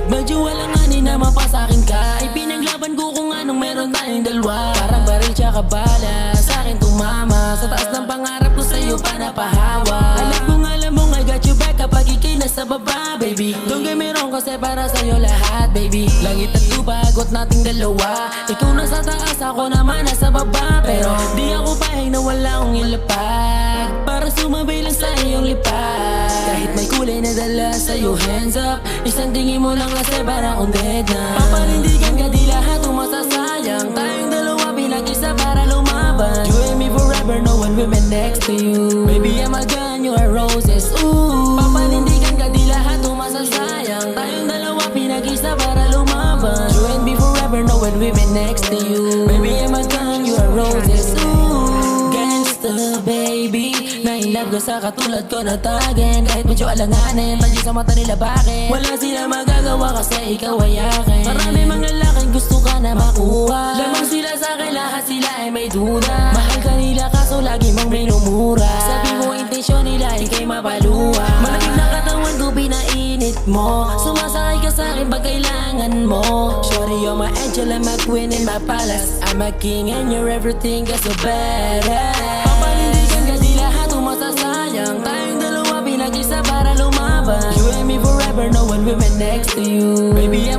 Medyo walang ani na mapasakin ka. Ipinaglaban ko kung anong meron tayong dalawa. Parang baril tsaka bala, sa akin tumama. Sa taas ng pangarap ko sa'yo pa napahawa. Alam mong I got you back kapag ikay nasa baba, baby. Don't get me wrong kasi para sa'yo lahat, baby. Langit at lupa, got nating dalawa. Ikaw nasa taas, ako naman nasa baba. Pero di ako pahing na wala akong ilapag, para sumabay lang sa iyong lipad. Kahit may kulay na dala sa'yo, hands up. Isang tingin mo lang kasi para akong dead na. Papanindigan ka di lahat ang masasayang. Tayong dalawa pinag-isa para lumaban. You and me forever, no one will be next to you. Baby, I'm a gun, you are roses, ooh. Papanindigan ka di lahat ang masasayang. Tayong dalawa pinag-isa para lumaban. You and me forever, no one will be next to you. Baby, I'm a gun, you are roses, ooh. Gangsta, baby. Na-inlove ko sa katulad ko na tagin. Kahit medyo alanganin, tayo sa mata nila bakit wala sila magagawa kasi ikaw ay akin. Marami mga lalaking gusto ka na makuha. Lamang sila sa akin, lahat sila ay may duda. Mahal ka nila kaso lagi mong minumura. Sabi mo intensyon nila ikay mapaluwa. Malagig na katawan ko pinainit mo. Sumasakay ka sa akin pag kailangan mo. Shorty, you're my angel, I'm a queen in my palace. I'm a king and you're everything, you're so badass. Papanindigan ka di lahat ang masasayang. Tayong dalawa pinag-isa para lumaban. You and me forever, no one will be next to you. Baby,